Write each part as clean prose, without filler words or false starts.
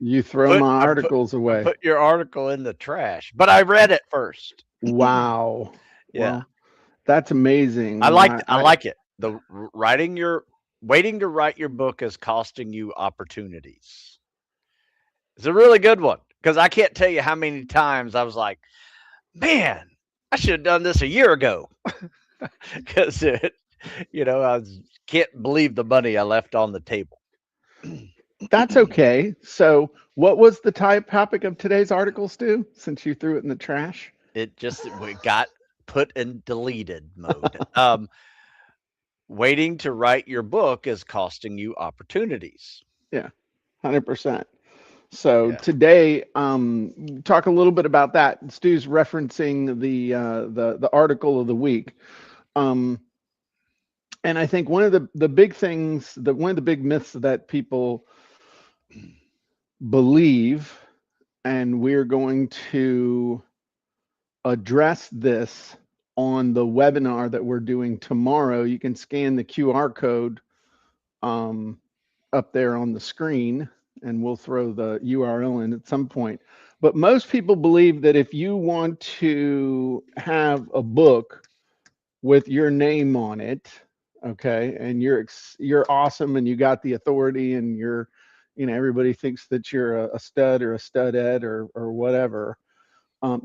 You throw Put my I put articles I away. put your article in the trash, but I read it first. Wow. Yeah. Well, that's I amazing. like I like it. The writing your waiting to write your book is costing you opportunities. It's a really good one because I can't tell you how many times I was like, "Man, I should have done this a year ago." Because can't believe the money I left on the table. That's okay. So, what was the topic of today's article, Stu? Since you threw it in the trash. We got put in deleted mode. Waiting to write your book is costing you opportunities. Yeah, 100%. So Yeah. today, talk a little bit about that. Stu's referencing the article of the week, um, and I think one of the big things that one of the big myths that people believe, and we're going to address this on the webinar that we're doing tomorrow. You can scan the QR code um, up there on the screen, and we'll throw the URL in at some point. But most people believe that if you want to have a book with your name on it, okay, and you're awesome and you got the authority and you're, everybody thinks that you're a stud or a studette or whatever,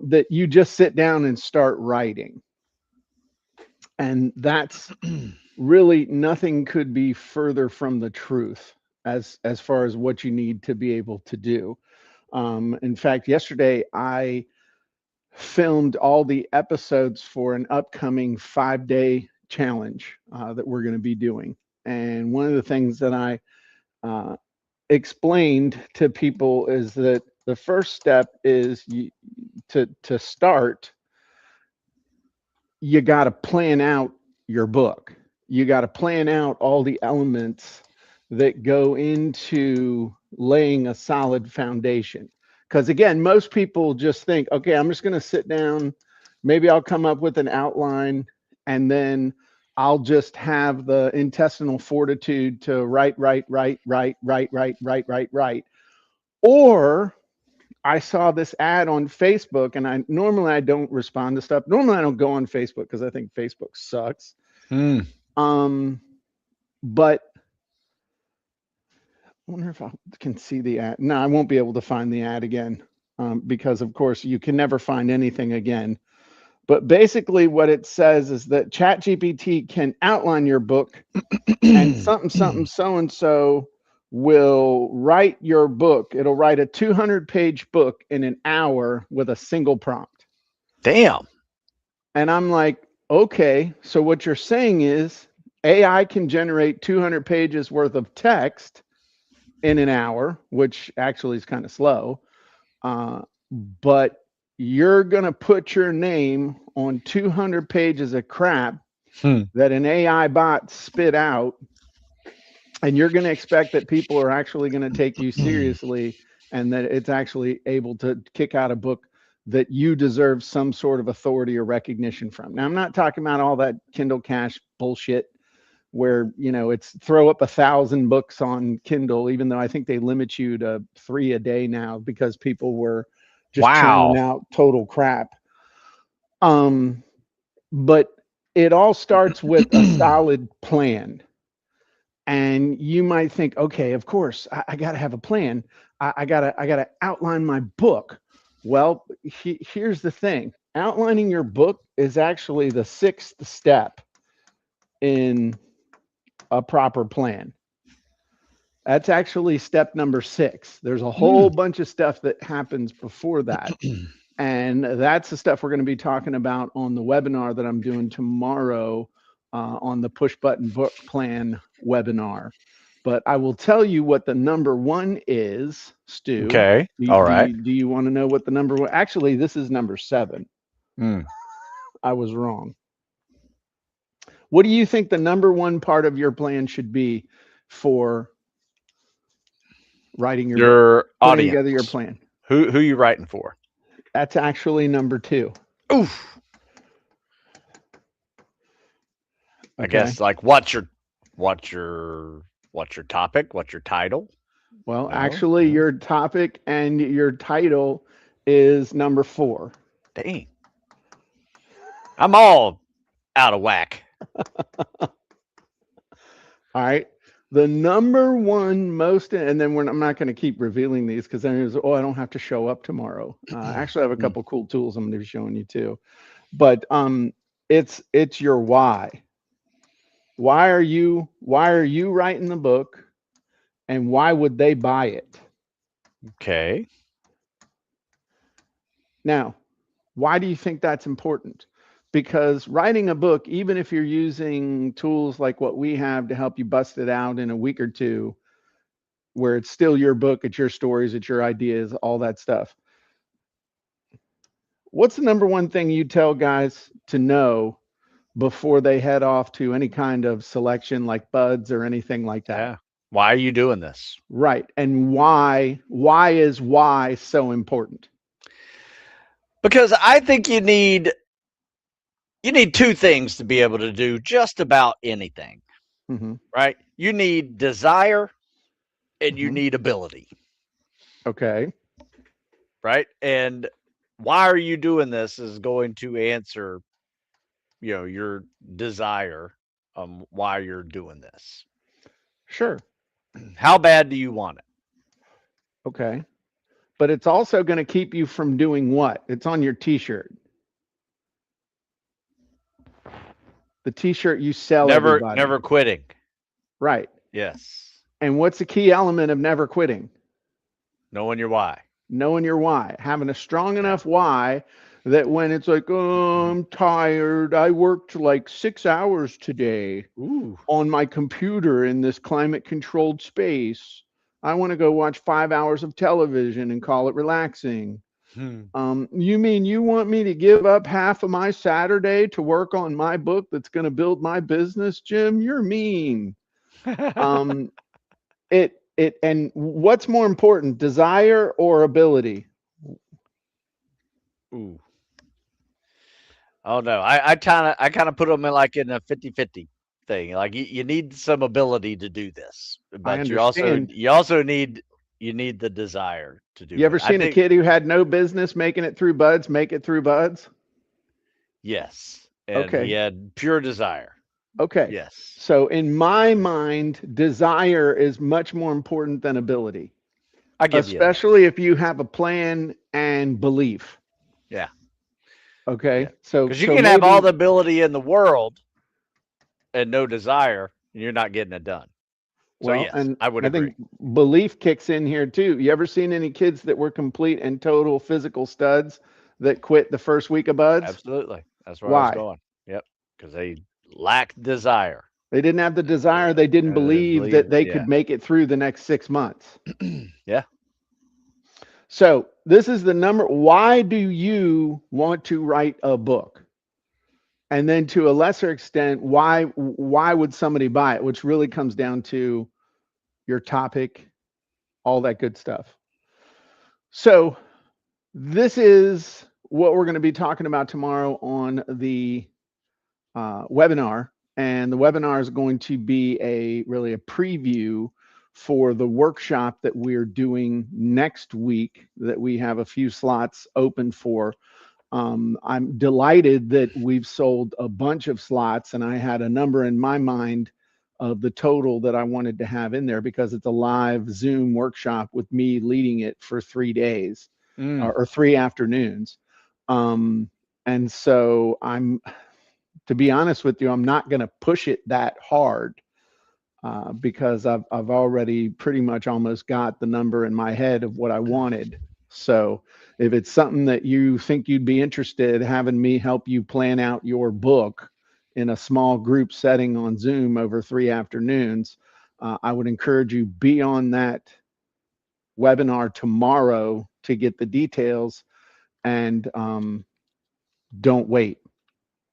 that you just sit down and start writing. And that's really nothing could be further from the truth as far as what you need to be able to do. In fact, yesterday I filmed all the episodes for an upcoming 5-day challenge that we're going to be doing. And one of the things that I uh, explained to people is that the first step is to start. You got to plan out your book. You got to plan out all the elements that go into laying a solid foundation. Because again, most people just think, okay, I'm just going to sit down, maybe I'll come up with an outline, and then I'll just have the intestinal fortitude to write. Or I saw this ad on Facebook, and I don't respond to stuff. Normally I don't go on Facebook because I think Facebook sucks. Hmm. Um, but I wonder if I can see the ad. No, I won't be able to find the ad again, because of course you can never find anything again. But basically, what it says is that ChatGPT can outline your book, and something so and so will write your book. It'll write a 200-page book in an hour with a single prompt. Damn. And I'm like, okay, so what you're saying is AI can generate 200 pages worth of text in an hour, which actually is kind of slow. Uh, but you're going to put your name on 200 pages of crap Hmm. that an AI bot spit out, and you're going to expect that people are actually going to take you seriously and that it's actually able to kick out a book that you deserve some sort of authority or recognition from. Now, I'm not talking about all that Kindle Cash bullshit where it's throw up 1,000 books on Kindle, even though I think they limit you to 3 a day now because people were just churning Wow. out total crap. Um, but it all starts with a solid plan. And you might think, okay, of course, I got to have a plan. I gotta outline my book. Well, here's the thing: outlining your book is actually the sixth step in a proper plan. That's actually step number 6. There's a Hmm. whole bunch of stuff that happens before that. And that's the stuff we're going to be talking about on the webinar that I'm doing tomorrow, on the push button book plan webinar. But I will tell you what the number one is, Stu. Okay. Do, All do right. you do you want to know what the number one? Actually, this is number 7. Hmm. I was wrong. What do you think the number one part of your plan should be for writing your book, Your putting together your audience. plan? Who you writing for? That's actually number 2. Oof. I Okay. guess like what's your what's your topic? What's your title? Well, No, actually, no. your topic and your title is number 4. Dang. I'm all out of whack. All right. The number one most, and then I'm not going to keep revealing these because then it's, oh, I don't have to show up tomorrow. Actually, I have a Mm, couple cool tools I'm going to be showing you too. But it's your why. Why are you writing the book, and why would they buy it? okay. Now, why do you think that's important? Because writing a book, even if you're using tools like what we have to help you bust it out in a week or two, where it's still your book, it's your stories, it's your ideas, all that stuff. What's the number one thing you tell guys to know before they head off to any kind of selection like buds or anything like that? Yeah. Why are you doing this? Right. And why is why so important? Because I think you need two things to be able to do just about anything, Hmm. right? You need desire and you Hmm. need ability, Okay. right? And why are you doing this is going to answer, your desire why you're doing this. Sure. How bad do you want it? Okay. But it's also going to keep you from doing what? It's on your t-shirt. The t-shirt you sell Never everybody. quitting. Right. Yes. And what's the key element of never quitting? Knowing your why. Knowing your why, having a strong Yeah. enough why that when it's like, oh, I'm tired, I worked like 6 hours today Ooh. on my computer in this climate controlled space. I want to go watch 5 hours of television and call it relaxing. Hmm. You mean you want me to give up half of my Saturday to work on my book that's going to build my business, Jim? You're mean. Um, and what's more important, desire or ability? Ooh. Oh no. I kind of put them in like in a 50-50 thing. Like you need some ability to do this, I but you also understand. you also need the desire to You do it. ever I seen a think kid who had no business making it through buds make it through buds? yes. And he Okay. had pure desire. Okay. Yes. So in my mind, desire is much more important than ability, I give you that. especially if you have a plan and belief. Yeah. Yeah. Okay. So Because you so can have all maybe, the ability in the world and no desire, and you're not getting it done. So well, yes, and I would I think agree. belief kicks in here too. You ever seen any kids that were complete and total physical studs that quit the first week of buds? Absolutely. That's where I was Why? going. Yep. Because they lack desire. They didn't have the Yeah. desire. They didn't They believe believe. that they Yeah. could make it through the next 6 months. Yeah. So, this is the number. Why do you want to write a book? And then to a lesser extent, why would somebody buy it? Which really comes down to your topic, all that good stuff. So, this is what we're going to be talking about tomorrow on the webinar, and the webinar is going to be a preview for the workshop that we're doing next week that we have a few slots open for. I'm delighted that we've sold a bunch of slots, and I had a number in my mind of the total that I wanted to have in there because it's a live Zoom workshop with me leading it for 3 days Mm. or 3 afternoons. Um, and so to be honest with you, I'm not going to push it that hard because I've already pretty much almost got the number in my head of what I wanted. So if it's something that you think you'd be interested, having me help you plan out your book in a small group setting on Zoom over 3 afternoons, I would encourage you be on that webinar tomorrow to get the details, and don't wait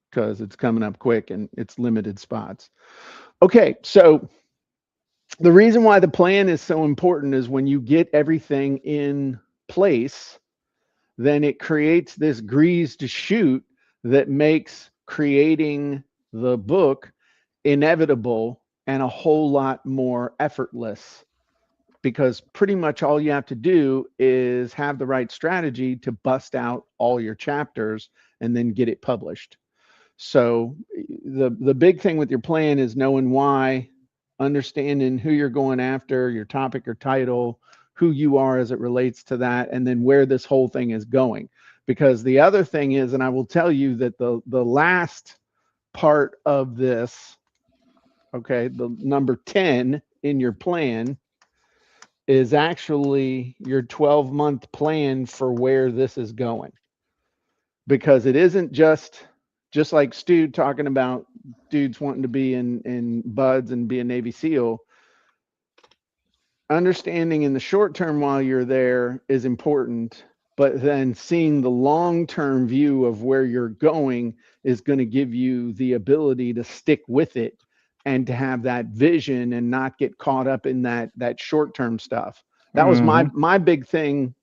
because it's coming up quick and it's limited spots. Okay, so the reason why the plan is so important is when you get everything in place, then it creates this greased chute that makes creating the book inevitable and a whole lot more effortless. because pretty much all you have to do is have the right strategy to bust out all your chapters and then get it published. So the big thing with your plan is knowing why, understanding who you're going after, your topic or title, who you are as it relates to that, and then where this whole thing is going. Because the other thing is, and I will tell you that the last part of this, okay, the number 10 in your plan is actually your 12-month plan for where this is going, because it isn't just like Stu talking about dudes wanting to be in buds and be a Navy SEAL. Understanding in the short term while you're there is important, but then seeing the long term view of where you're going is going to give you the ability to stick with it and to have that vision and not get caught up in that short term stuff. That was Mm-hmm. my big thing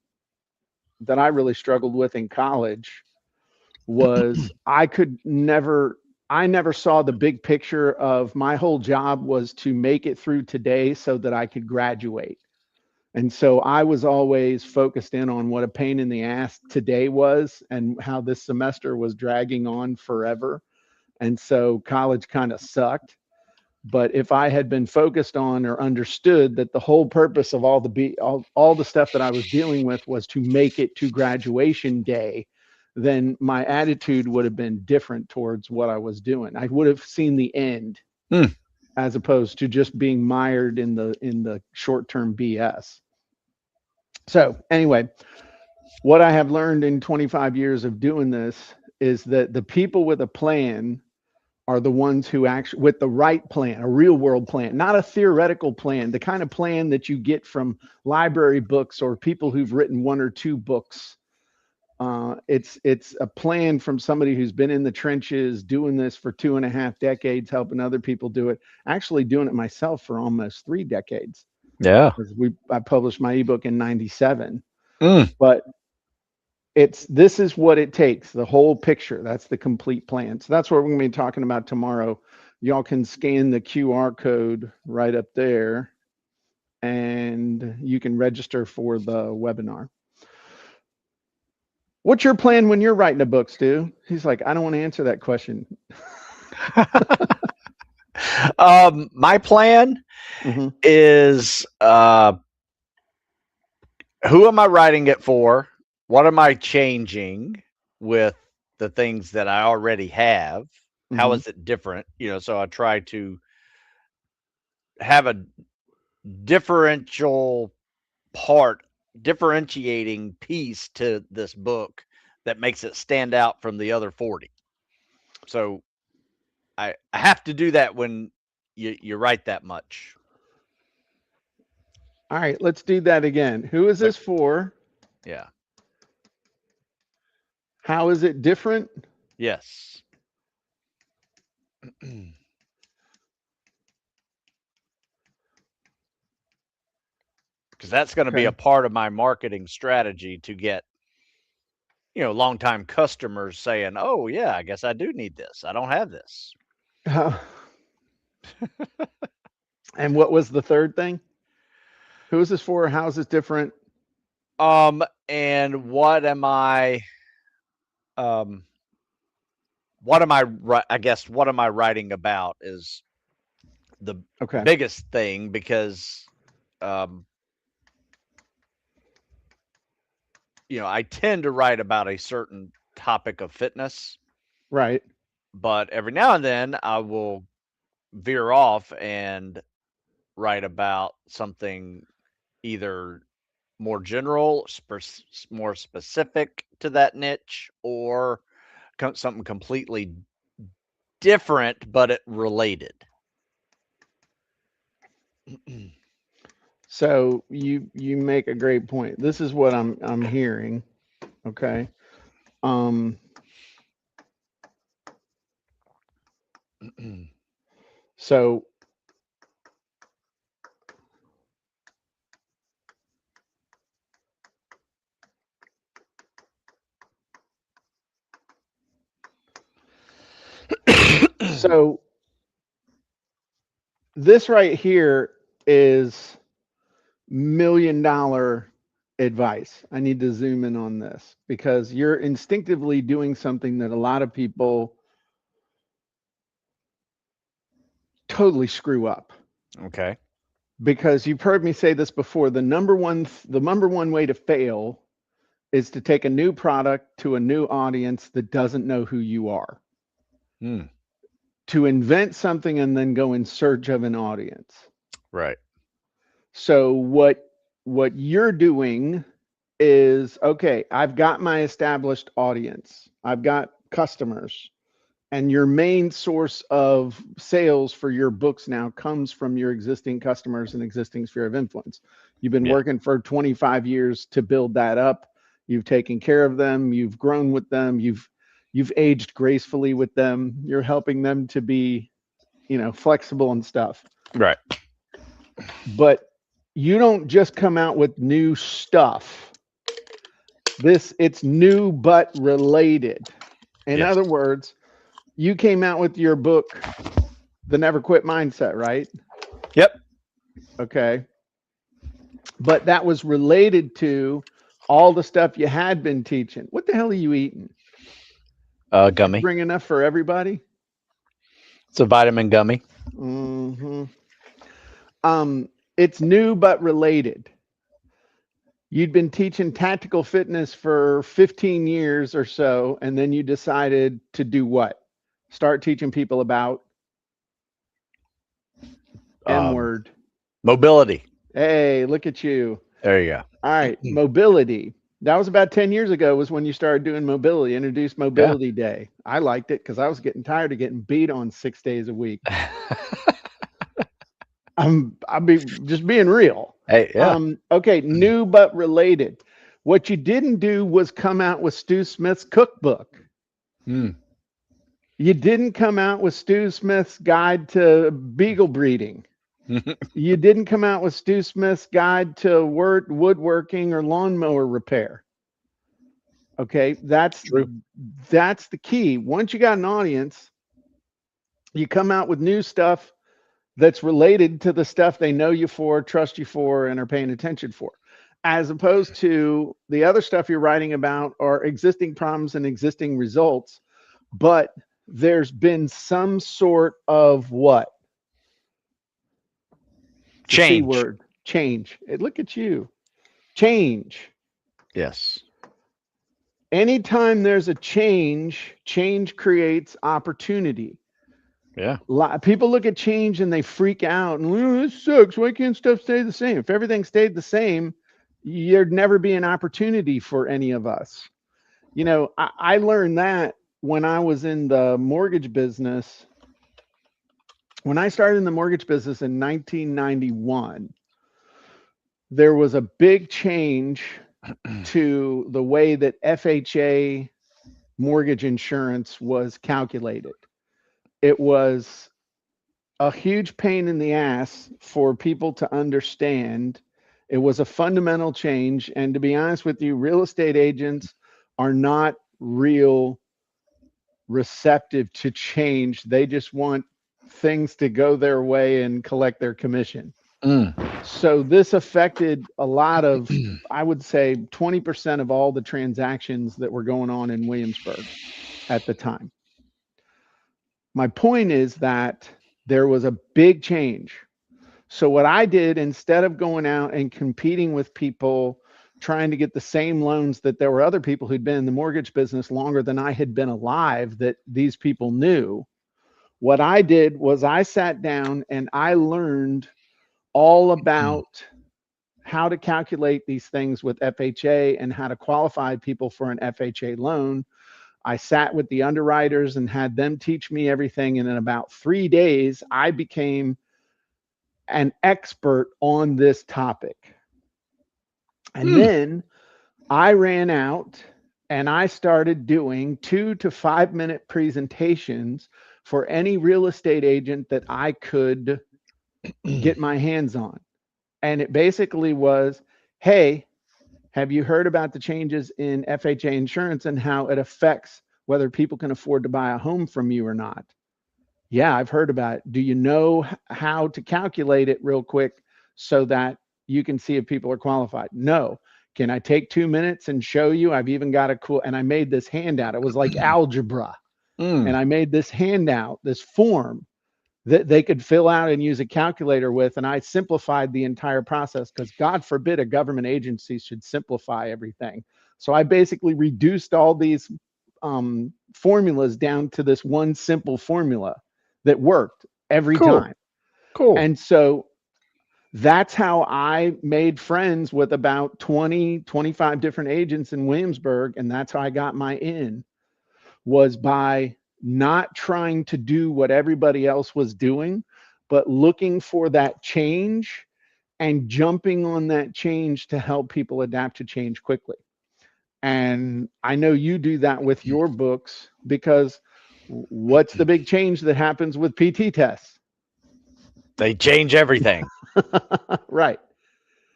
that I really struggled with in college. Was I never saw the big picture of my whole job was to make it through today so that I could graduate. And so I was always focused in on what a pain in the ass today was and how this semester was dragging on forever. And so college kind of sucked. But if I had been focused on or understood that the whole purpose of all the stuff that I was dealing with was to make it to graduation day, then my attitude would have been different towards what I was doing. I would have seen the end Hmm. as opposed to just being mired in the short-term BS. So, anyway, what I have learned in 25 years of doing this is that the people with a plan are the ones who actually, with the right plan, a real world plan, not a theoretical plan, the kind of plan that you get from library books or people who've written one or two books. It's a plan from somebody who's been in the trenches doing this for 2.5 decades, helping other people do it. Actually, doing it myself for almost 3 decades. Yeah. Because I published my ebook in '97, Mm. but this is what it takes, the whole picture. That's the complete plan. So that's what we're going to be talking about tomorrow. Y'all can scan the QR code right up there and you can register for the webinar. What's your plan when you're writing a book, Stu? He's like, I don't want to answer that question. My plan Hmm. is who am I writing it for? What am I changing with the things that I already have? How Hmm. is it different? So I try to have a differential part, differentiating piece to this book that makes it stand out from the other 40. So I have to do that when you write that much. All right, let's do that again. Who is So this for? yeah. How is it different? Yes. Because that's going to be a Okay. part of my marketing strategy to get longtime customers saying, "Oh yeah, I guess I do need this. I don't have this." And what was the third thing? Who is this for? How is this different? And um I guess what am I writing about is the Okay. biggest thing because um I tend to write about a certain topic of fitness, Right. but every now and then I will veer off and write about something either more general, more specific to that niche, or something completely different but it related. So you make a great point. This is what I'm hearing. Okay. Um. So so this right here is million-dollar advice. I need to zoom in on this because you're instinctively doing something that a lot of people totally screw up. Okay. Because you've heard me say this before, the number one way to fail is to take a new product to a new audience that doesn't know who you are. Mm, To invent something and then go in search of an audience. right. So what you're doing is, okay, I've got my established audience. I've got customers. And your main source of sales for your books now comes from your existing customers and existing sphere of influence. You've been Yeah. working for 25 years to build that up. You've taken care of them, you've grown with them, you've aged gracefully with them. You're helping them to be, flexible and stuff. Right. But you don't just come out with new stuff. It's new but related. In Yes. other words, you came out with your book, The Never Quit Mindset, right? Yep. Okay. But that was related to all the stuff you had been teaching. What the hell are you eating? Did you Gummy. bring enough for everybody? It's a vitamin gummy. Hmm. It's new but related. You'd been teaching tactical fitness for 15 years or so, and then you decided to do what? Start teaching people about M Um, word. mobility. Hey, look at you. There you All right, go. mobility. That was about 10 years ago was when you started doing mobility, introduced Yeah. Mobility Day. I liked it because I was getting tired of getting beat on 6 days a week. I'll be just being real. Hey, yeah. Okay, new but related. What you didn't do was come out with Stu Smith's cookbook. Mm. You didn't come out with Stu Smith's guide to beagle breeding. You didn't come out with Stu Smith's guide to woodworking or lawnmower repair. Okay, True. that's the key. Once you got an audience, you come out with new stuff that's related to the stuff they know you for, trust you for, and are paying attention for. As opposed to the other stuff you're writing about are existing problems and existing results, but there's been some sort of what? The C Change. word, change. Look at you. Change. Yes. Anytime there's a change creates opportunity. Yeah. People look at change and they freak out and, "Oh, this sucks. Why can't stuff stay the same?" If everything stayed the same, there'd never be an opportunity for any of us. I learned that when I was in the mortgage business. When I started in the mortgage business in 1991, there was a big change to the way that FHA mortgage insurance was calculated. It was a huge pain in the ass for people to understand. It was a fundamental change. And to be honest with you, real estate agents are not real receptive to change. They just want things to go their way and collect their commission. Mm. So this affected a lot of, I would say, 20% of all the transactions that were going on in Williamsburg at the time. My point is that there was a big change. So what I did, instead of going out and competing with people trying to get the same loans, that there were other people who'd been in the mortgage business longer than I had been alive that these people knew, what I did was I sat down and I learned all about how to calculate these things with FHA and how to qualify people for an FHA loan. I sat with the underwriters and had them teach me everything. And in about 3 days, I became an expert on this topic. And Mm. then I ran out and I started doing 2 to 5 minute presentations for any real estate agent that I could get my hands on. And it basically was, hey, have you heard about the changes in FHA insurance and how it affects whether people can afford to buy a home from you or not? Yeah, I've heard about it. Do you know how to calculate it real quick so that you can see if people are qualified. No. Can I take 2 minutes and show you? I've even got a cool, and I made this handout. It was like algebra. And Mm. I made this handout, this form that they could fill out and use a calculator with. And I simplified the entire process because God forbid a government agency should simplify everything. So I basically reduced all these formulas down to this one simple formula that worked every Cool. time. Cool. And so that's how I made friends with about 20, 25 different agents in Williamsburg. And that's how I got my in, was by not trying to do what everybody else was doing, but looking for that change and jumping on that change to help people adapt to change quickly. And I know you do that with your books because what's the big change that happens with PT tests? They change everything. Right,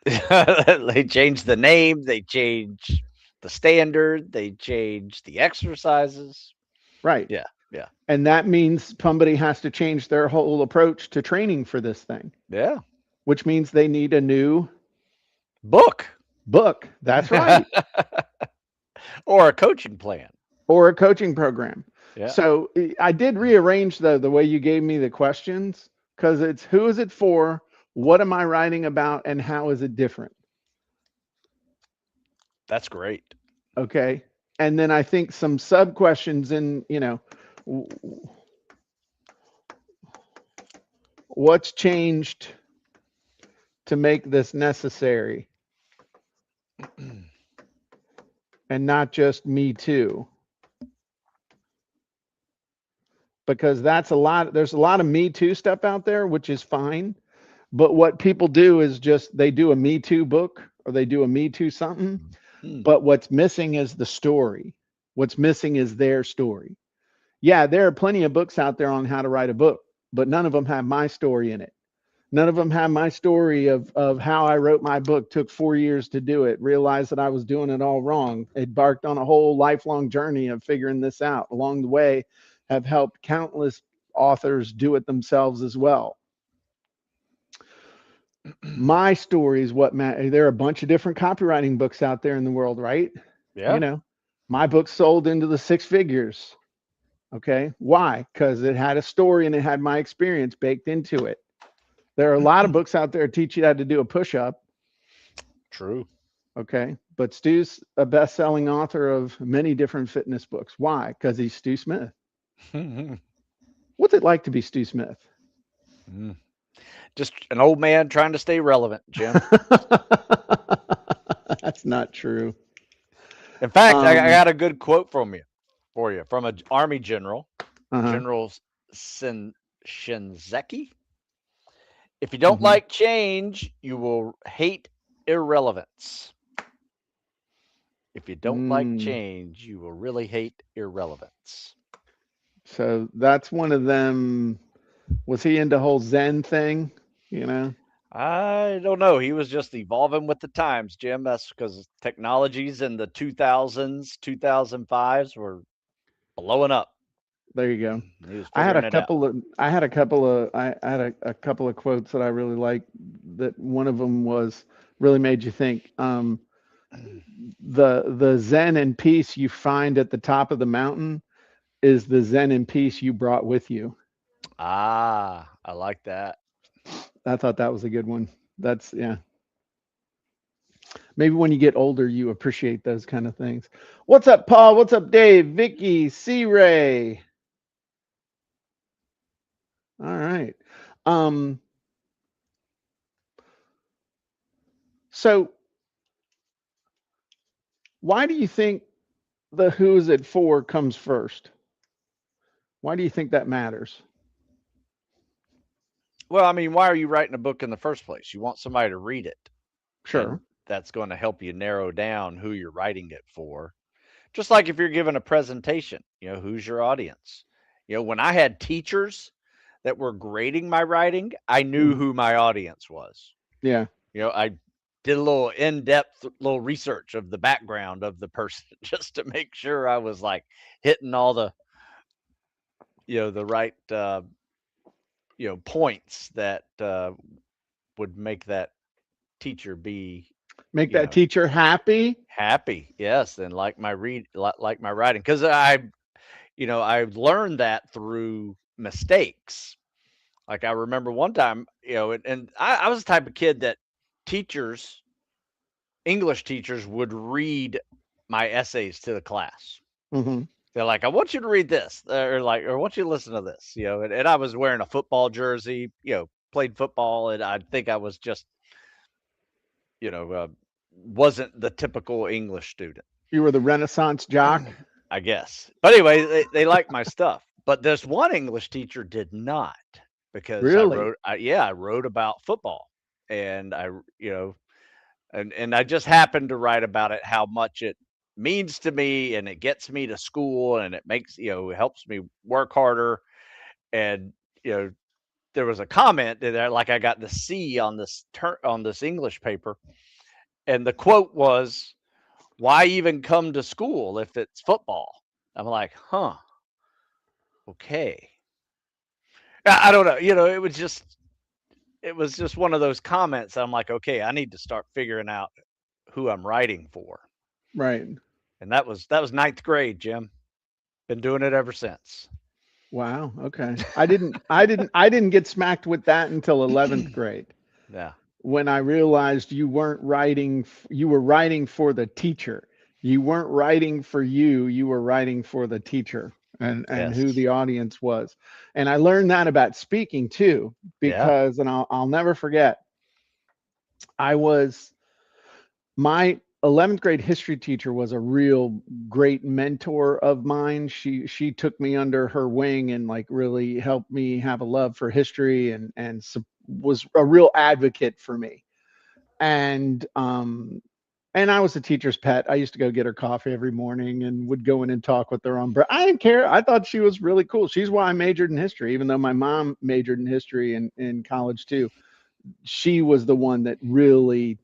They change the name, they change the standard, they change the exercises. right. Yeah, yeah, And that means somebody has to change their whole approach to training for this thing, yeah. which means they need a new Book. book. That's right. Or a coaching plan. Or a coaching program. Yeah. So I did rearrange the way you gave me the questions, because it's who is it for, what am I writing about, and how is it different? That's great. Okay. And then I think some sub questions in, what's changed to make this necessary and not just me too, because that's a lot. There's a lot of me too stuff out there, which is fine. But what people do is just they do a me too book or they do a me too something. Mm. But what's missing is the story. What's missing is their story. Yeah, there are plenty of books out there on how to write a book, but none of them have my story in it. None of them have my story of how I wrote my book, took 4 years to do it, realized that I was doing it all wrong, embarked on a whole lifelong journey of figuring this out. Along the way, have helped countless authors do it themselves as well. My story is what matters. There are a bunch of different copywriting books out there in the world, right? You Yeah. know, my book sold into the six figures. Okay. Why? Because it had a story and it had my experience baked into it. There are a lot of books out there that teach you how to do a push up. True. Okay. But Stu's a best selling author of many different fitness books. Why? Because he's Stu Smith. Mm. What's it like to be Stu Smith? Just an old man trying to stay relevant, Jim. That's not true. In fact, I Um, got a good quote from you for you from an army general, uh-huh. General Shinzeki. If you don't Mm-hmm. like change, you will hate irrelevance. If you don't like Mm. change, you will really hate irrelevance. So that's one of them. Was he into whole Zen thing? You know, I don't know. He was just evolving with the times, Jim. That's because technologies in the 2000s, 2005s were blowing up. there you go. He was figuring it out. I had a couple of quotes that I really liked. That one of them was really made you think. The Zen and peace you find at the top of the mountain is the Zen and peace you brought with you. Ah, I like that. I thought that was a good one. That's yeah. Maybe when you get older, you appreciate those kind of things. What's up, Paul? What's up, Dave? Vicky, C. Ray. All right. Um, so why do you think the who's it for comes first? Why do you think that matters? Well, I mean, why are you writing a book in the first place? You want somebody to read it, Sure. and that's going to help you narrow down who you're writing it for. Just like if you're giving a presentation, who's your audience? When I had teachers that were grading my writing, I knew Mhm. who my audience was. Yeah. I did a little in-depth little research of the background of the person just to make sure I was like hitting all the right points that would make that teacher be, Make you that know, teacher happy. happy. Yes, and like my like my writing, because I learned that through mistakes. Like I remember one time, and I was the type of kid that teachers, English teachers, would read my essays to the class. Hmm. They're like, "I want you to read this," or "I want you to listen to this," and I was wearing a football jersey, played football, and I think I was just, you know, uh, wasn't the typical English student, You were the Renaissance jock. I guess. But anyway, they liked my stuff. But this one English teacher did not, because Really? I wrote about football, and and I just happened to write about it, how much it means to me, and it gets me to school, and it makes, it helps me work harder. And, you know, there was a comment that, like, I got the C on this English paper, and the quote was, "Why even come to school if it's football?" I'm like, "Huh, okay." I don't know. It was just one of those comments. I'm like, okay, I need to start figuring out who I'm writing for. Right. And that was ninth grade, Jim. Been doing it ever since. Wow. Okay. I didn't get smacked with that until 11th grade, Yeah. when I realized you weren't writing, you were writing for the teacher. You weren't writing for you, you were writing for the teacher and who Yes. the audience was. And I learned that about speaking too, Yeah. because, and I'll never forget, I was, my 11th grade history teacher was a real great mentor of mine. She took me under her wing and like really helped me have a love for history, and was a real advocate for me. And I was a teacher's pet. I used to go get her coffee every morning and would go in and talk with her on break. I didn't care. I thought she was really cool. She's why I majored in history, even though my mom majored in history in college too. She was the one that really,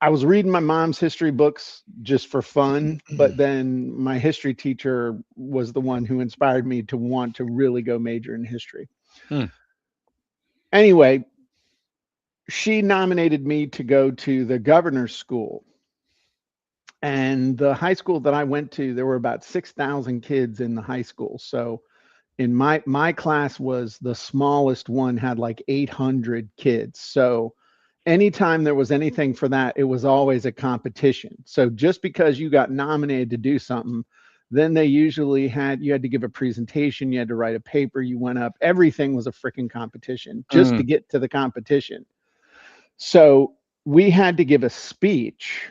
I was reading my mom's history books just for fun, but then my history teacher was the one who inspired me to want to really go major in history. Hmm. Anyway, she nominated me to go to the governor's school. And the high school that I went to, there were about 6,000 kids in the high school. So in my class was the smallest one, had like 800 kids. So anytime there was anything for that, it was always a competition. So just because you got nominated to do something, then they usually you had to give a presentation, you had to write a paper, you went up, everything was a freaking competition just to Mm. get to the competition. So we had to give a speech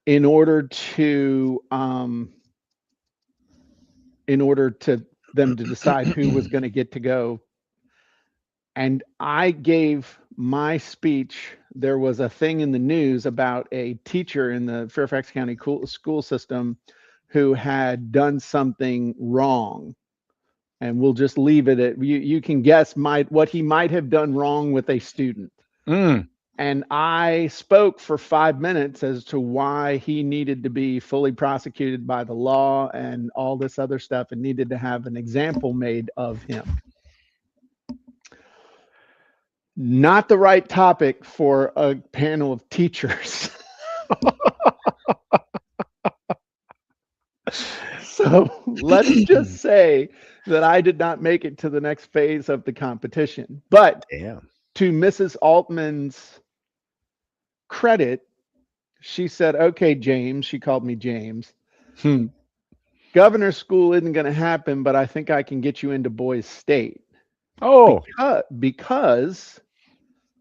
in order to in order to them to decide who was going to get to go. And I gave my speech. There was a thing in the news about a teacher in the Fairfax County school system who had done something wrong. And we'll just leave it at, you can guess what he might have done wrong with a student. Mm. And I spoke for 5 minutes as to why he needed to be fully prosecuted by the law and all this other stuff, and needed to have an example made of him. Not the right topic for a panel of teachers. So let's just say that I did not make it to the next phase of the competition. But Damn. to Mrs. Altman's credit, she said, "Okay, James," she called me James, Hmm. "governor school isn't going to happen, but I think I can get you into Boys State." Oh, Because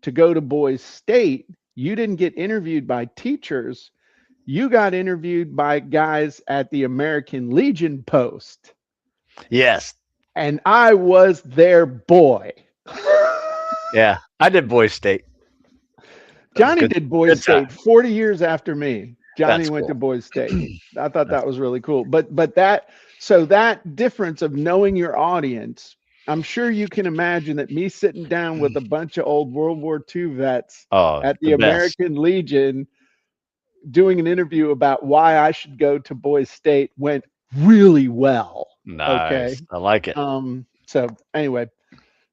to go to Boys State, you didn't get interviewed by teachers. You got interviewed by guys at the American Legion post, yes. and I was their boy. Yeah. I did Boys State. That was Johnny good. did Boys Good State time. 40 years after me. Johnny That's went to cool. Boys State. I thought That's that was really cool. But that difference of knowing your audience, I'm sure you can imagine that me sitting down with a bunch of old World War II vets Oh, at the the best. American Legion doing an interview about why I should go to Boys State went really well. Okay. Nice. I like it. So anyway,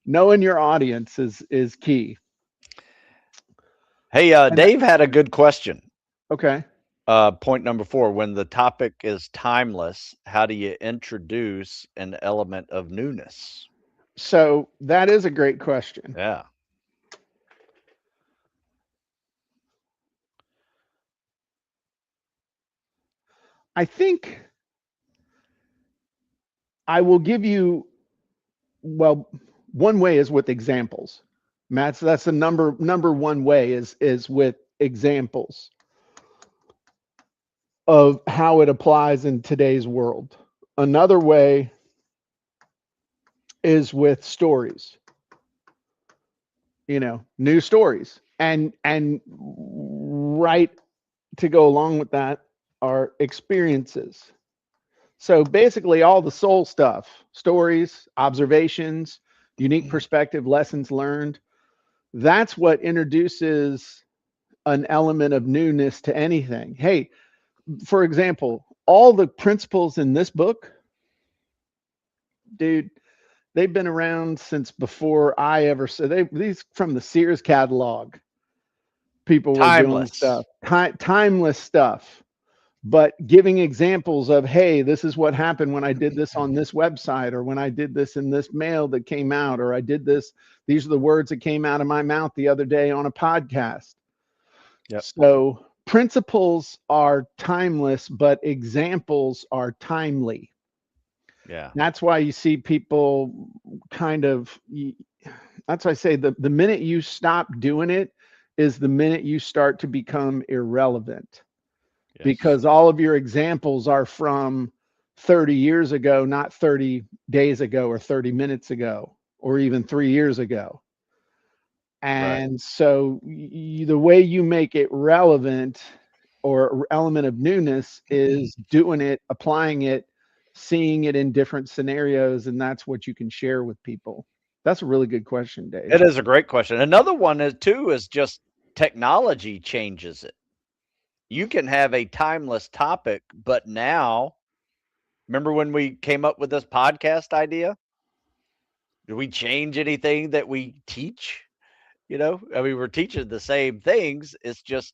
knowing your audience is key. Hey, And Dave had a good question. okay. Point number 4, when the topic is timeless, how do you introduce an element of newness? So that is a great question. Yeah. I think I will give you, well, one way is with examples. Matt, so that's the number one way is with examples of how it applies in today's world. Another way is with stories, new stories. And right to go along with that are experiences. So basically all the soul stuff, stories, observations, unique perspective, lessons learned, that's what introduces an element of newness to anything. Hey, for example, all the principles in this book, dude, they've been around since before I ever said these from the Sears catalog. People were doing Timeless. stuff, timeless stuff, but giving examples of, hey, this is what happened when I did this on this website, or when I did this in this mail that came out, or I did this. These are the words that came out of my mouth the other day on a podcast. Yep. So principles are timeless, but examples are timely. Yeah. That's why you see people kind of, that's why I say the minute you stop doing it is the minute you start to become irrelevant, Yes. because all of your examples are from 30 years ago, not 30 days ago or 30 minutes ago or even 3 years ago. Right. And so the way you make it relevant or element of newness is doing it, applying it, seeing it in different scenarios, and that's what you can share with people. That's a really good question, Dave. It is a great question. Another one is too is just technology changes it. You can have a timeless topic, but now, remember when we came up with this podcast idea? Did we change anything that we teach? I mean, we're teaching the same things. It's just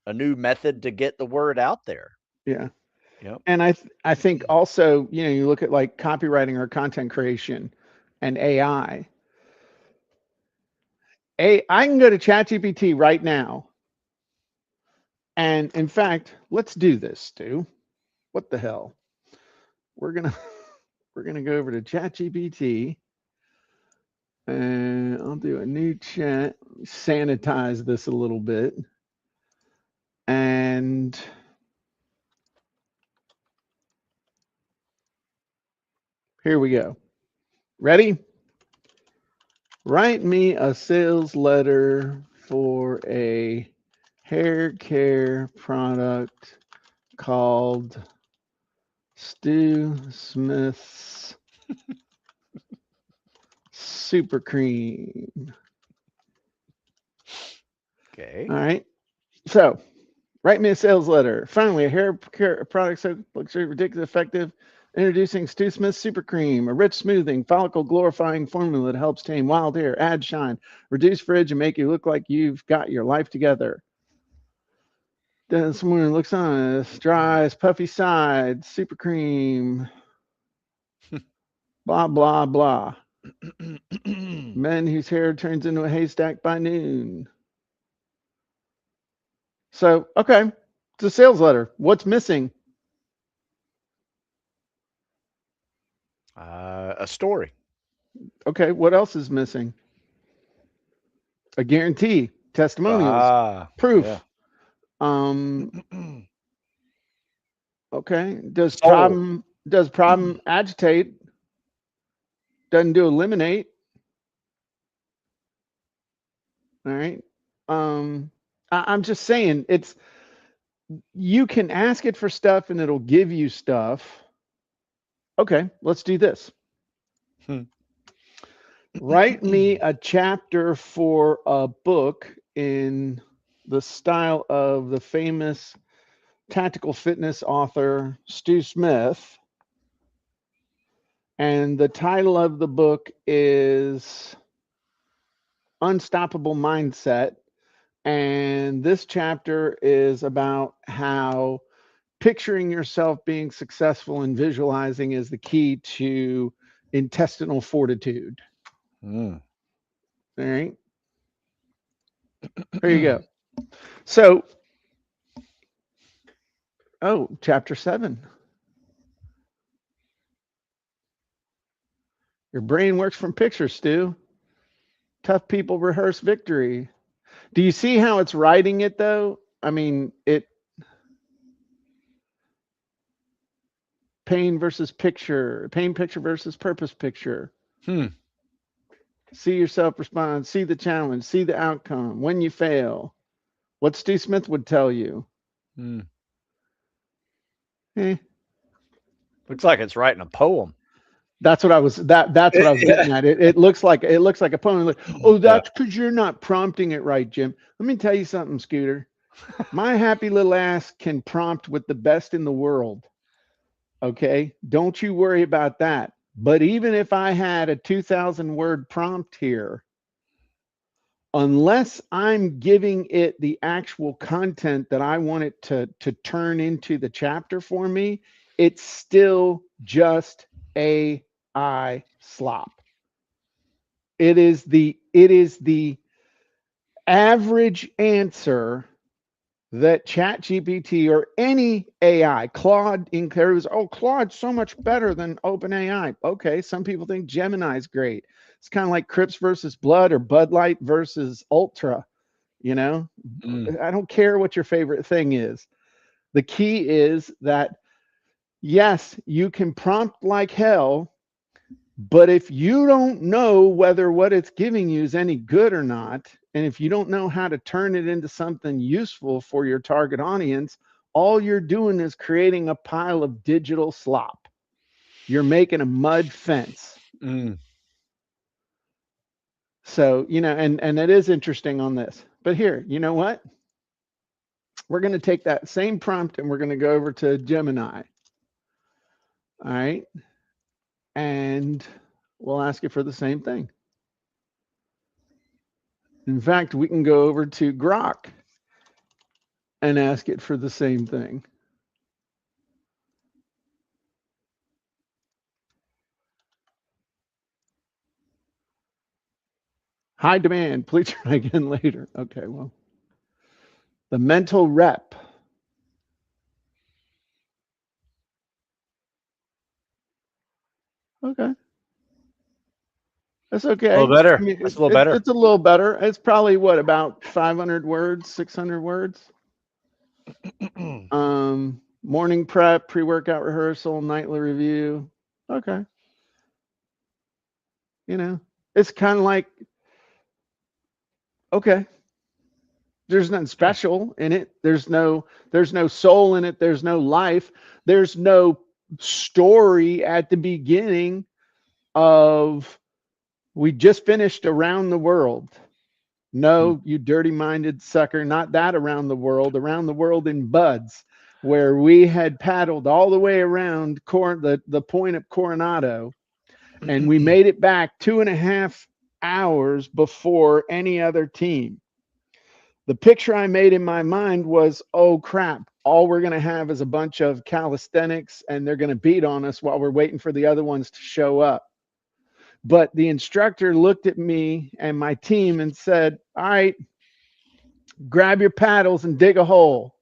a new method to get the word out there. Yeah. Yep. And I think also, you look at like copywriting or content creation and AI. I can go to ChatGPT right now. And in fact, let's do this, Stu. What the hell? We're gonna we're gonna go over to ChatGPT and I'll do a new chat, sanitize this a little bit. And here we go. Ready? Write me a sales letter for a hair care product called Stu Smith's Super Cream. Okay. All right. So write me a sales letter. Finally, a hair care product that looks ridiculously effective. Introducing Stu Smith Super Cream, a rich, smoothing, follicle glorifying formula that helps tame wild hair, add shine, reduce frizz, and make you look like you've got your life together. Then someone looks on it, dries, puffy sides, super cream, blah, blah, blah. Men whose hair turns into a haystack by noon. So, okay, it's a sales letter. What's missing? A story. Okay, what else is missing? A guarantee, testimonials, Ah, yeah. proof. Um, okay. Soul. Does problem agitate? Doesn't do eliminate. All right. I'm just saying it's, you can ask it for stuff and it'll give you stuff. Okay, let's do this. Hmm. Write me a chapter for a book in the style of the famous tactical fitness author Stu Smith. And the title of the book is Unstoppable Mindset. And this chapter is about how picturing yourself being successful and visualizing is the key to intestinal fortitude. Mm. All right, there you go. So, oh, chapter 7. Your brain works from pictures, Stu. Tough people rehearse victory. Do you see how it's writing it though? I mean, it pain picture versus purpose picture. Hmm. See yourself respond, see the challenge, see the outcome. When you fail, what Steve Smith would tell you. Hmm. Eh, Looks like it's writing a poem. that's what I was Yeah. getting at. It looks like a poem. Like, oh, Yeah. that's because you're not prompting it right, Jim. Let me tell you something, Scooter. My happy little ass can prompt with the best in the world. Okay. Don't you worry about that. But even if I had a 2,000 word prompt here, unless I'm giving it the actual content that I want it to turn into the chapter for me, it's still just AI slop. It is the average answer that ChatGPT or any AI, Claude includes, oh, Claude's so much better than OpenAI. Okay, some people think Gemini's great. It's kind of like Crips versus Blood or Bud Light versus Ultra. You know, Mm. I don't care what your favorite thing is. The key is that, yes, you can prompt like hell, but if you don't know whether what it's giving you is any good or not, and if you don't know how to turn it into something useful for your target audience, all you're doing is creating a pile of digital slop. You're making a mud fence. Mm. So, and it is interesting on this. But here, you know what? We're going to take that same prompt and we're going to go over to Gemini. All right. And we'll ask it for the same thing. In fact, we can go over to Grok and ask it for the same thing. High demand. Please try again later. Okay, well, the mental rep. Okay, that's A okay. little I better. mean, That's a little it's better. it's a little better. It's probably what, about 500 words, 600 words. Morning prep, pre-workout rehearsal, nightly review. Okay, you know, it's kind of like, okay, there's nothing special in it. There's no soul in it. There's no life. There's no story at the beginning of, we just finished around the world. Mm. No, you dirty minded sucker, not that around the world in buds, where we had paddled all the way around the point of Coronado, and we made it back 2.5 hours before any other team. The picture I made in my mind was, oh crap, all we're going to have is a bunch of calisthenics and they're going to beat on us while we're waiting for the other ones to show up. But the instructor looked at me and my team and said, all right, grab your paddles and dig a hole.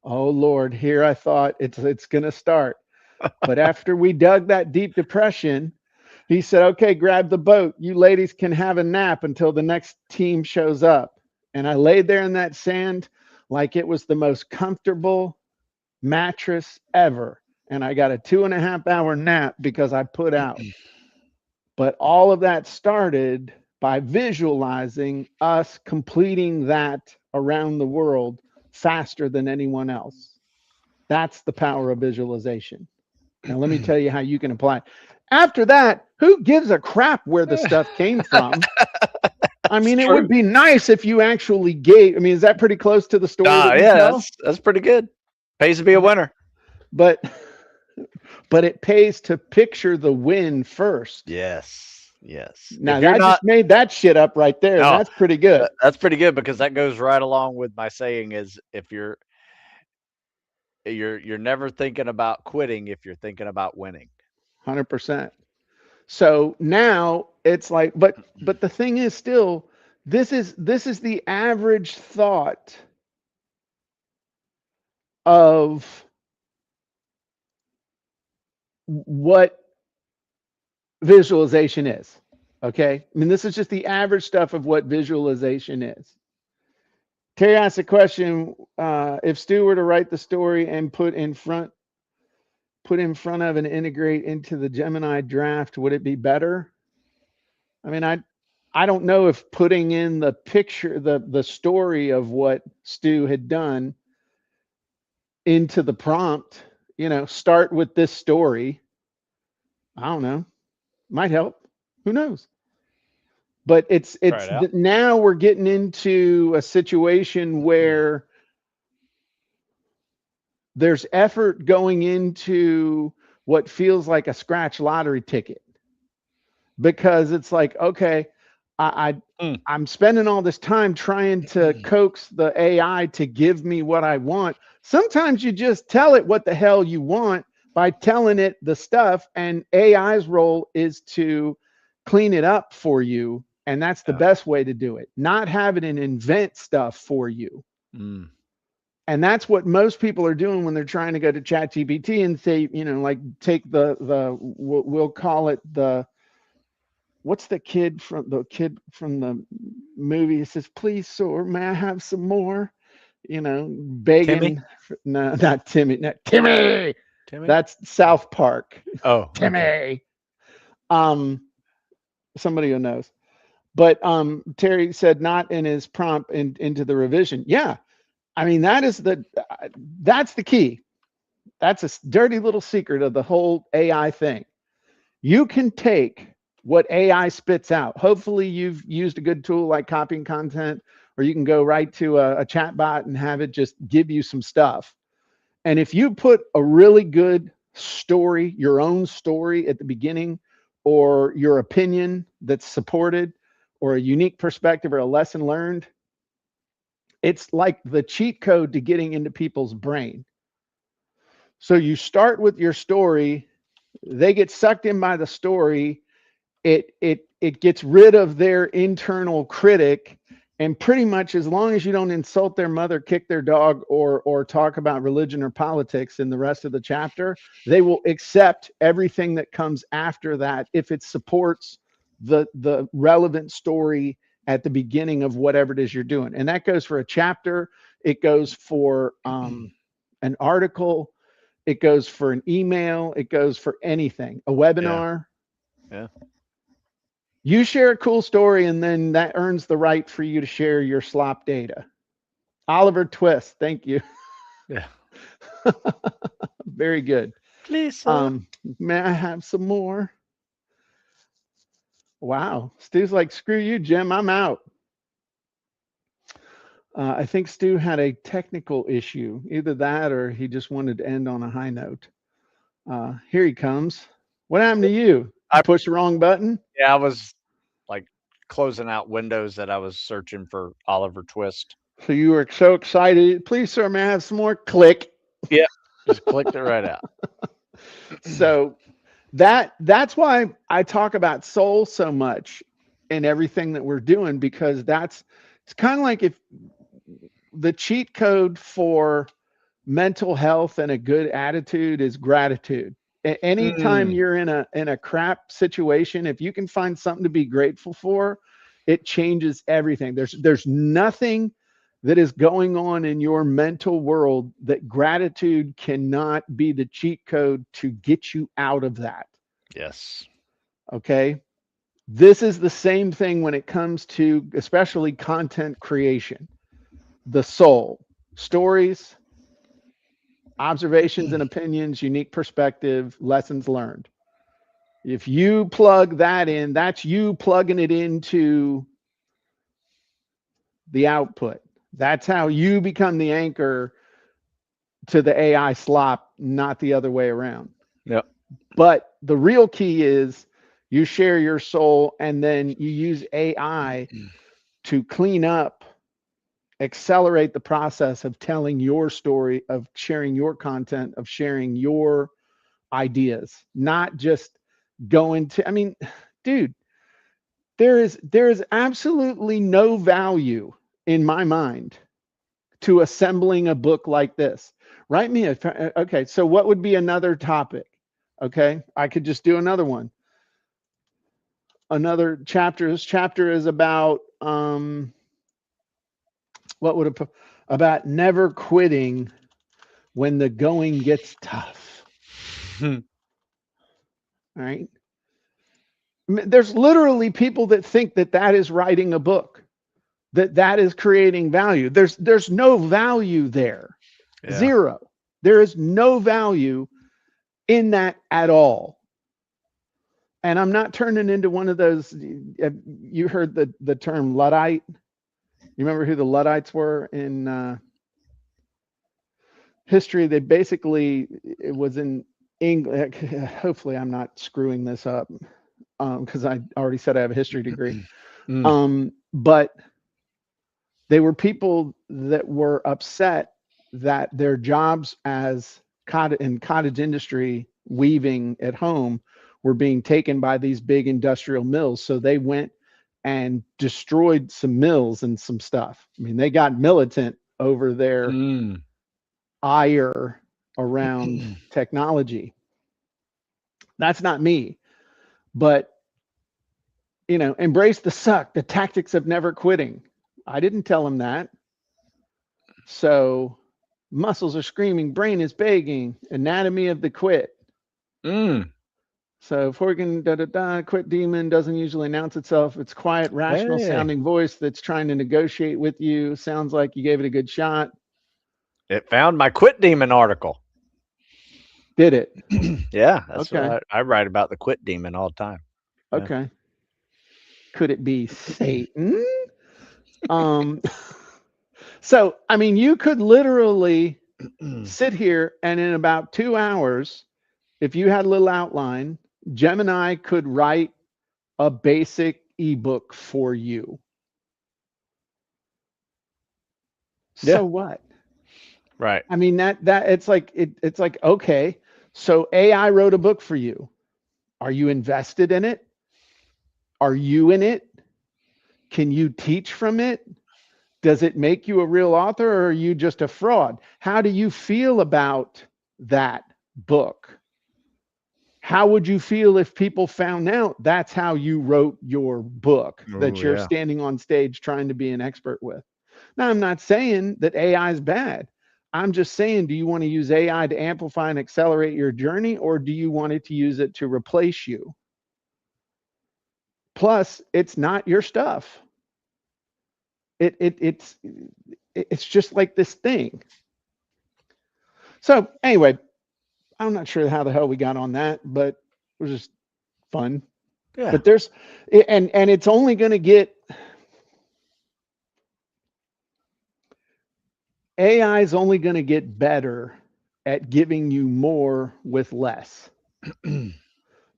Oh Lord, here I thought it's going to start. But after we dug that deep depression, he said, okay, grab the boat. You ladies can have a nap until the next team shows up. And I laid there in that sand like it was the most comfortable mattress ever. And I got a 2.5 hour nap because I put out. But all of that started by visualizing us completing that around the world faster than anyone else. That's the power of visualization. Now, let me tell you how you can apply it. After that, who gives a crap where the stuff came from? I That's mean, it true. would be nice if you actually gave. I mean, is that pretty close to the story that you Yeah, tell? that's pretty good. Pays to be a winner. But but it pays to picture the win first. Yes. Yes. Now If you're I not, just made that shit up right there, and no, that's pretty good. that's pretty good because that goes right along with my saying is if you're never thinking about quitting if you're thinking about winning. 100%. So now it's like, but the thing is still, this is the average thought of what visualization is. Okay. I mean, this is just the average stuff of what visualization is. Terry asked a question: if Stu were to write the story and put in front of and integrate into the Gemini draft, would it be better? I mean, I don't know if putting in the picture, the story of what Stu had done into the prompt, start with this story. I don't know, might help. Who knows? But Try it out. now we're getting into a situation where there's effort going into what feels like a scratch lottery ticket, because it's like, okay, I, I Mm. I'm spending all this time trying to coax the AI to give me what I want. Sometimes you just tell it what the hell you want by telling it the stuff, and AI's role is to clean it up for you, and that's the Yeah. best way to do it. Not have it and invent stuff for you. Mm. And that's what most people are doing when they're trying to go to ChatGPT and say, like, take we'll call it the, what's the kid from the movie? It says, "Please, sir, may I have some more?" Timmy? Begging. No, not Timmy. Not Timmy. Timmy? That's South Park. Oh, okay. Timmy. Um, Somebody who knows. But Terry said not in his prompt into the revision. Yeah, I mean that's the key. That's a dirty little secret of the whole AI thing. You can take what AI spits out. Hopefully, you've used a good tool like Copying Content, or you can go right to a chat bot and have it just give you some stuff. And if you put a really good story, your own story at the beginning, or your opinion that's supported, or a unique perspective, or a lesson learned, it's like the cheat code to getting into people's brain. So you start with your story, they get sucked in by the story, it gets rid of their internal critic, and pretty much as long as you don't insult their mother, kick their dog, or talk about religion or politics in the rest of the chapter, they will accept everything that comes after that if it supports the relevant story at the beginning of whatever it is you're doing. And that goes for a chapter, it goes for an article, it goes for an email, it goes for anything, a Yeah. webinar. Yeah. You share a cool story, and then that earns the right for you to share your slop data. Oliver Twist, thank you. Yeah. Very good. Please, sir. Um, may I have some more? Wow. Stu's like, screw you, Jim. I'm out. I think Stu had a technical issue. Either that or he just wanted to end on a high note. Here he comes. What happened to you? You I pushed the wrong button? Yeah, I was like closing out windows that I was searching for Oliver Twist. So you were so excited. Please, sir, may I have some more? Click. Yeah. Just clicked it right out. So that's why I talk about soul so much in everything that we're doing, because it's kind of like if the cheat code for mental health and a good attitude is gratitude. Anytime Mm. you're in a crap situation, if you can find something to be grateful for, it changes everything. There's nothing that is going on in your mental world that gratitude cannot be the cheat code to get you out of that. Yes. Okay. This is the same thing when it comes to especially content creation. The soul, stories, observations and opinions, unique perspective, lessons learned. If you plug that in, that's you plugging it into the output. That's how you become the anchor to the AI slop, not the other way around. Yep. But the real key is You share your soul, and then you use AI to clean up, accelerate the process of telling your story, of sharing your content, of sharing your ideas, not just going to, I mean, dude, there is absolutely no value in my mind to assembling a book like this. Write me a, okay, so what would be another topic? Okay, I could just do another one. Another chapter. This chapter is about what would it, about never quitting when the going gets tough. All right. There's literally people that think that that is writing a book, that that is creating value. There's no value there. Yeah. Zero. There is no value in that at all. And I'm not turning into one of those. You heard the term Luddite. You remember who the Luddites were in history? They basically, it was in England. Hopefully, I'm not screwing this up because I already said I have a history degree. Mm. But they were people that were upset that their jobs as in cottage industry weaving at home were being taken by these big industrial mills. So they went and destroyed some mills and some stuff. I mean, they got militant over their Mm. ire around technology. That's not me, but embrace the suck, the tactics of never quitting. I didn't tell them that. So muscles are screaming, brain is begging, anatomy of the quit. Mm. So Forgan quit demon doesn't usually announce itself. It's quiet, rational Hey, sounding voice that's trying to negotiate with you. Sounds like you gave it a good shot. it found my quit demon article. Did it? Yeah, that's Okay. what I write about the quit demon all the time. Yeah. Okay. Could it be Satan? Um so I mean you could literally sit here and in about 2 hours, if you had a little outline, Gemini could write a basic ebook for you. Yeah. So what? Right. I mean that it's like okay, so AI wrote a book for you. Are you invested in it? Are you in it? Can you teach from it? Does it make you a real author or are you just a fraud? How do you feel about that book? How would you feel if people found out that's how you wrote your book Oh that you're yeah. standing on stage trying to be an expert with? Now, I'm not saying that AI is bad. I'm just saying, do you want to use AI to amplify and accelerate your journey, or do you want it to use it to replace you? Plus, it's not your stuff. It's just like this thing. So anyway, I'm not sure how the hell we got on that, but it was just fun. Yeah. But there's and it's only going to get AI is only going to get better at giving you more with less.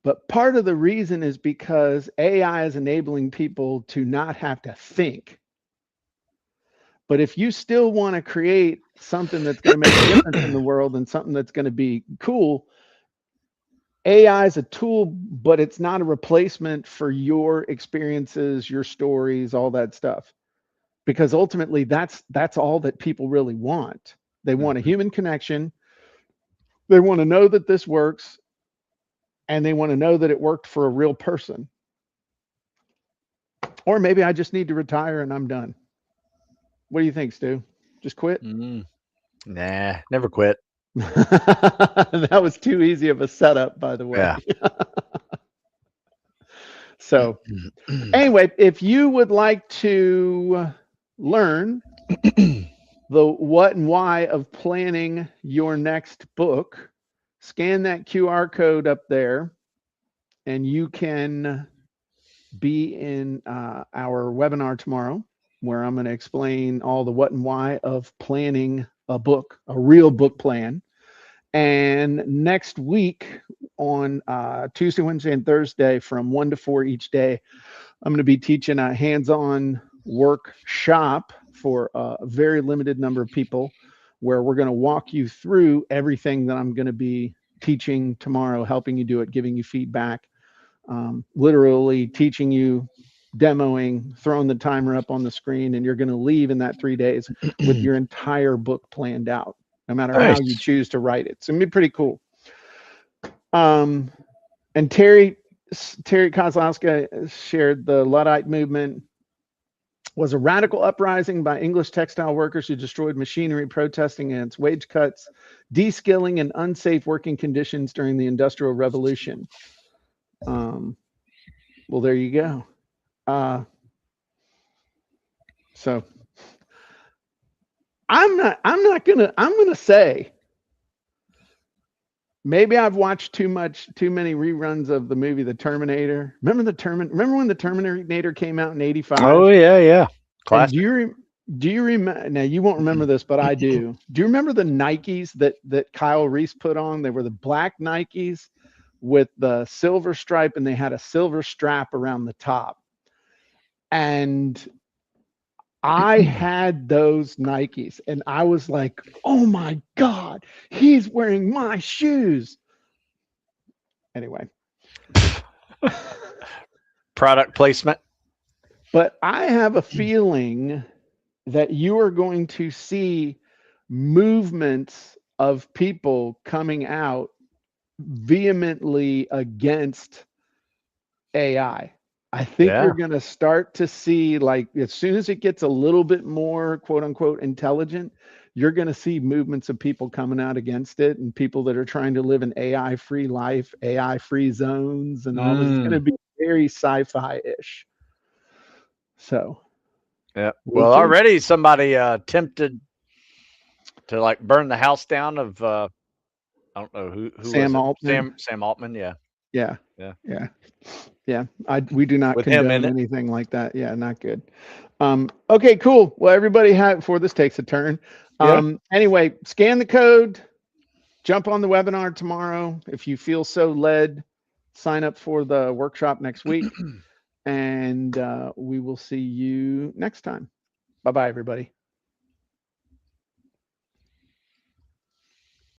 But part of the reason is because AI is enabling people to not have to think. But if you still want to create something that's going to make a difference in the world and something that's going to be cool, AI is a tool, but it's not a replacement for your experiences, your stories, all that stuff. Because ultimately that's all that people really want. They want a Mhm. human connection. They want to know that this works and they want to know that it worked for a real person. Or maybe I just need to retire and I'm done. What do you think, Stu? Just quit? Mm. Nah, never quit. That was too easy of a setup, by the way. Yeah. So, anyway, if you would like to learn the what and why of planning your next book, scan that QR code up there and you can be in our webinar tomorrow where I'm going to explain all the what and why of planning a book, a real book plan. And next week on Tuesday, Wednesday, and Thursday from 1 to 4 each day. I'm going to be teaching a hands-on workshop for a very limited number of people where we're going to walk you through everything that I'm going to be teaching tomorrow, helping you do it, giving you feedback, literally teaching you, demoing, throwing the timer up on the screen, and you're going to leave in that 3 days with your entire book planned out, no matter how you Nice. choose to write it. It's going to be pretty cool. And Terry Kozlowska shared the Luddite movement was a radical uprising by English textile workers who destroyed machinery, protesting against wage cuts, de-skilling, and unsafe working conditions during the Industrial Revolution. Well, there you go. So I'm gonna say maybe I've watched too many reruns of the movie The Terminator. Remember when the Terminator came out in '85? Oh yeah, yeah. And Classic. do you remember? Now you won't remember this, but I do. Do you remember the Nikes that Kyle Reese put on? They were the black Nikes with the silver stripe, and they had a silver strap around the top. And I had those Nikes, and I was like, "Oh my God, he's wearing my shoes." Anyway, Product placement. but I have a feeling that you are going to see movements of people coming out vehemently against AI. I think you're Yeah. going to start to see, like, as soon as it gets a little bit more quote unquote intelligent, you're going to see movements of people coming out against it, and people that are trying to live an AI free life, AI free zones, and all this. It's going to be very sci fi ish. So Yeah. we'll Well, see. already somebody attempted to like burn the house down of I don't know who was Sam it? Altman. Sam Altman. Yeah. Yeah. Yeah. Yeah. Yeah. We do not With him in condone it. anything like that. Yeah. Not good. Okay, cool. Well, everybody had before this takes a turn. Yeah. Anyway, scan the code, jump on the webinar tomorrow. If you feel so led, sign up for the workshop next week, and we will see you next time. Bye-bye, everybody.